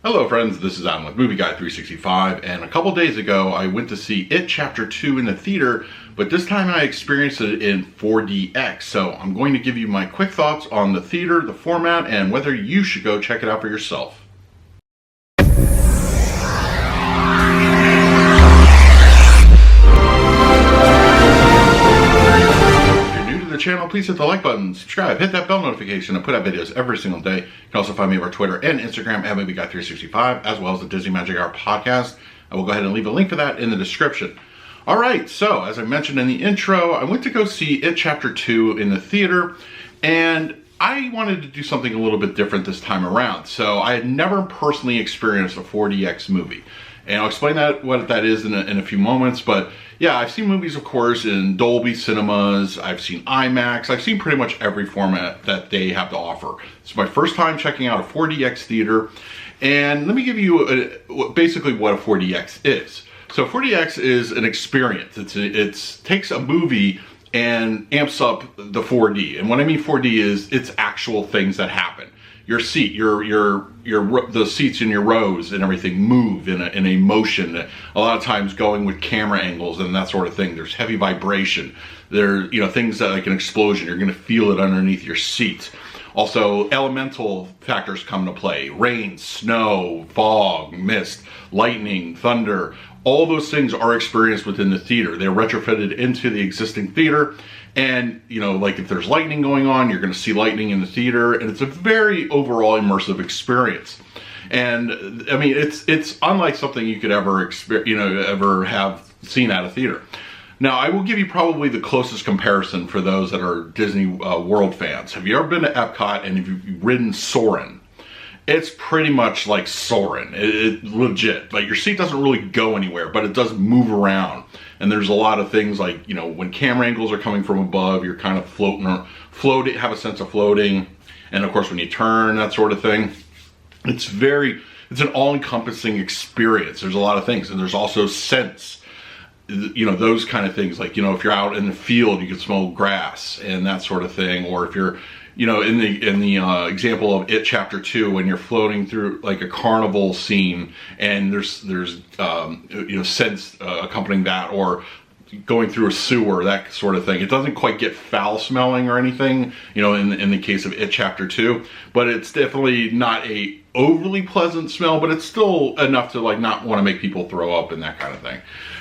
Hello friends, this is Adam with Movie Guy 365, and a couple days ago I went to see It Chapter 2 in the theater, but this time I experienced it in 4DX, so I'm going to give you my quick thoughts on the theater, the format, and whether you should go check it out for yourself. Channel, please hit the like button, subscribe, hit that bell notification. I put out videos every single day. You can also find me over Twitter and Instagram at MovieGuy365, as well as the Disney Magic Hour podcast. I will go ahead and leave a link for that in the description. All right, so as I mentioned in the intro, I went to go see It Chapter 2 in the theater, and I wanted to do something a little bit different this time around. So I had never personally experienced a 4DX movie. And I'll explain what that is in a few moments, but yeah, I've seen movies, of course, in Dolby cinemas, I've seen IMAX, I've seen pretty much every format that they have to offer. It's my first time checking out a 4DX theater, and let me give you basically what a 4DX is. So 4DX is an experience. It takes a movie and amps up the 4D, and what I mean 4D is it's actual things that happen. Your seat, the seats in your rows and everything move in a motion. A lot of times going with camera angles and that sort of thing. There's heavy vibration. There, things that like an explosion. You're going to feel it underneath your seat. Also, elemental factors come into play: rain, snow, fog, mist, lightning, thunder. All those things are experienced within the theater. They're retrofitted into the existing theater. And, like if there's lightning going on, you're going to see lightning in the theater. And it's a very overall immersive experience. And, I mean, it's unlike something you could ever ever have seen at a theater. Now, I will give you probably the closest comparison for those that are Disney World fans. Have you ever been to Epcot and have you ridden Soarin'? It's pretty much like Soarin'. It legit. Like, your seat doesn't really go anywhere, but it does move around. And there's a lot of things like, when camera angles are coming from above, you're kind of floating, have a sense of floating. And of course, when you turn, that sort of thing. It's an all-encompassing experience. There's a lot of things. And there's also scents. Those kind of things. Like, if you're out in the field, you can smell grass and that sort of thing. Or if you're in the example of It Chapter 2, when you're floating through like a carnival scene and there's scents accompanying that, or going through a sewer, that sort of thing. It doesn't quite get foul smelling or anything, in the case of It Chapter 2, but it's definitely not a overly pleasant smell, but it's still enough to like not want to make people throw up and that kind of thing.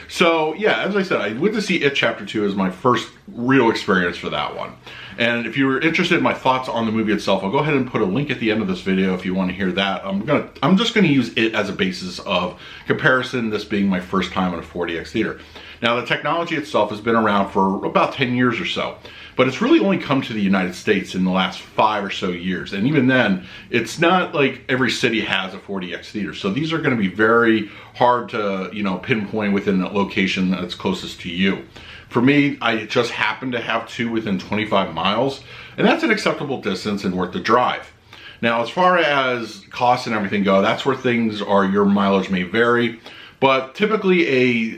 So yeah, as I said, I went to see It Chapter 2 as my first real experience for that one. And if you were interested in my thoughts on the movie itself, I'll go ahead and put a link at the end of this video if you want to hear that. I'm just going to use it as a basis of comparison, this being my first time in a 4DX theater. Now, the technology itself has been around for about 10 years or so, but it's really only come to the United States in the last 5 or so years. And even then, it's not like every city has a 4DX theater. So these are going to be very hard to, pinpoint within the location that's closest to you. For me, I just happen to have 2 within 25 miles, and that's an acceptable distance and worth the drive. Now, as far as costs and everything go, that's where things are, your mileage may vary. But typically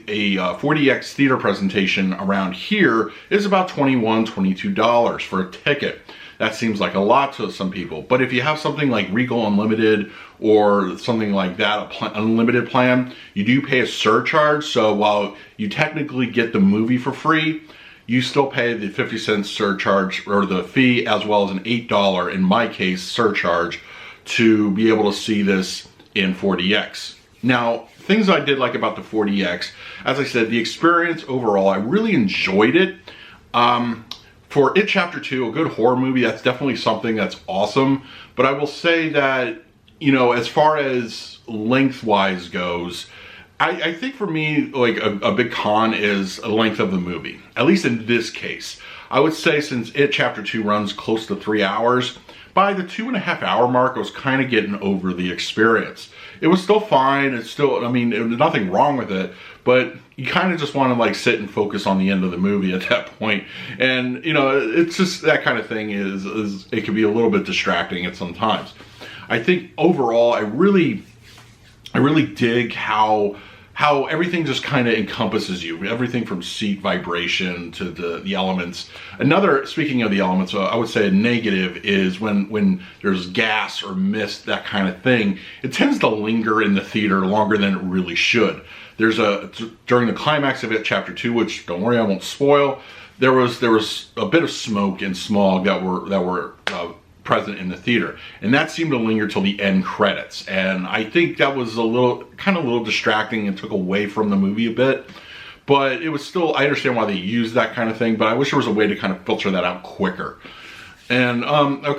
a 4DX theater presentation around here is about $21, $22 for a ticket. That seems like a lot to some people. But if you have something like Regal Unlimited or something like that, an unlimited plan, you do pay a surcharge. So while you technically get the movie for free, you still pay the 50-cent surcharge or the fee, as well as an $8, in my case, surcharge to be able to see this in 4DX. Now, things I did like about the 4DX, as I said, the experience overall, I really enjoyed it. For It Chapter 2, a good horror movie, that's definitely something that's awesome. But I will say that, as far as lengthwise goes, I think for me, like a big con is the length of the movie. At least in this case. I would say since It Chapter 2 runs close to 3 hours, by the 2.5-hour mark, I was kind of getting over the experience. It was still fine. It's still, there was nothing wrong with it, but you kind of just want to like sit and focus on the end of the movie at that point. And, it's just that kind of thing is it can be a little bit distracting at some times. I think overall, I really dig how how everything just kind of encompasses you, everything from seat vibration to the elements. Another, speaking of the elements, I would say a negative is when there's gas or mist, that kind of thing, it tends to linger in the theater longer than it really should. During the climax of it, chapter 2, which don't worry, I won't spoil, there was a bit of smoke and smog that were present in the theater, and that seemed to linger till the end credits, and I think that was a little distracting and took away from the movie a bit. But it was still, I understand why they used that kind of thing, but I wish there was a way to kind of filter that out quicker. And a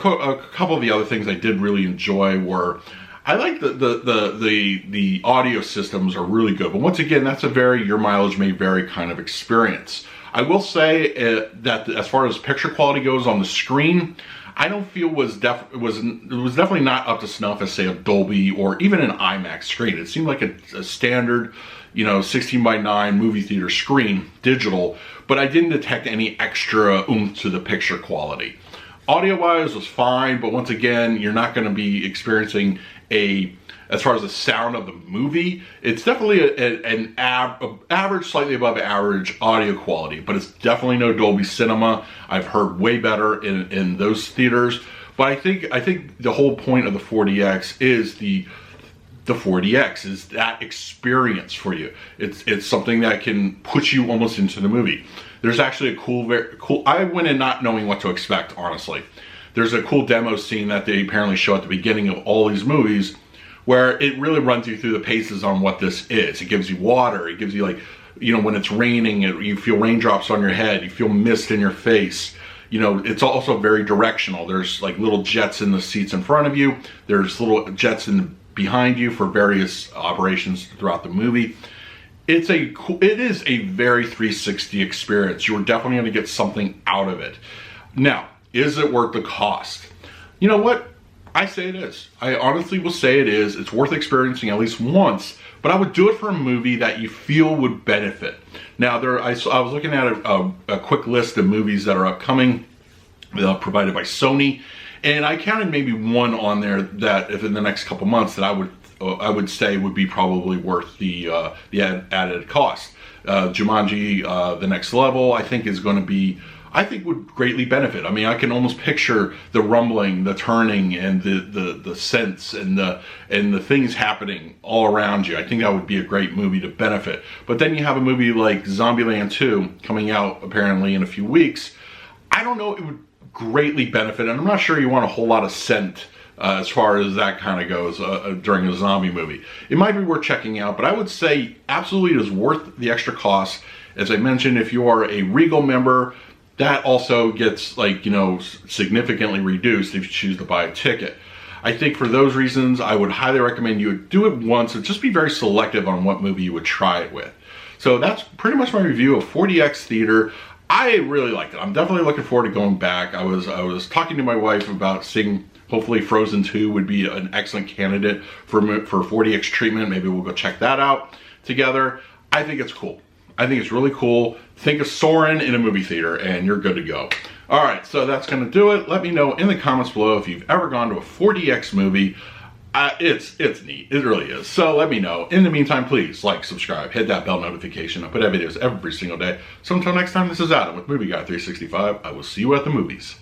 couple of the other things I did really enjoy were, I like the audio systems are really good, but once again, that's a very your mileage may vary kind of experience. I will say that as far as picture quality goes on the screen, I don't feel it was definitely not up to snuff as, say, a Dolby or even an IMAX screen. It seemed like a standard, 16:9 movie theater screen, digital, but I didn't detect any extra oomph to the picture quality. Audio-wise was fine, but once again, you're not going to be experiencing as far as the sound of the movie, it's definitely an average, slightly above average audio quality, but it's definitely no Dolby Cinema. I've heard way better in those theaters, but I think the whole point of the 4DX is the 4DX is that experience for you. It's something that can put you almost into the movie. There's actually a very cool. I went in not knowing what to expect, honestly. There's a cool demo scene that they apparently show at the beginning of all these movies, where it really runs you through the paces on what this is. It gives you water. It gives you, like, when it's raining, you feel raindrops on your head. You feel mist in your face. It's also very directional. There's like little jets in the seats in front of you. There's little jets behind you for various operations throughout the movie. It is a very 360 experience. You're definitely going to get something out of it. Now, is it worth the cost? You know what? I say it is. I honestly will say it is. It's worth experiencing at least once, but I would do it for a movie that you feel would benefit. Now, I was looking at a quick list of movies that are upcoming, provided by Sony, and I counted maybe one on there that, if in the next couple months, that I would say would be probably worth the added cost. Jumanji, The Next Level, I think is going to be. I think would greatly benefit. I mean, I can almost picture the rumbling, the turning, and the sense and the things happening all around you. I think that would be a great movie to benefit. But then you have a movie like Zombieland 2 coming out apparently in a few weeks. I don't know, it would greatly benefit, and I'm not sure you want a whole lot of scent as far as that kind of goes during a zombie movie. It might be worth checking out, but I would say absolutely it is worth the extra cost. As I mentioned, if you are a Regal member, that also gets, significantly reduced if you choose to buy a ticket. I think for those reasons, I would highly recommend you do it once and just be very selective on what movie you would try it with. So that's pretty much my review of 4DX Theater. I really liked it. I'm definitely looking forward to going back. I was talking to my wife about seeing, hopefully Frozen 2 would be an excellent candidate for 4DX treatment. Maybe we'll go check that out together. I think it's cool. I think it's really cool. Think of Soarin' in a movie theater and you're good to go. All right, so that's going to do it. Let me know in the comments below if you've ever gone to a 4DX movie. It's neat. It really is. So let me know. In the meantime, please like, subscribe, hit that bell notification. I put out videos every single day. So until next time, this is Adam with Movie Guy 365. I will see you at the movies.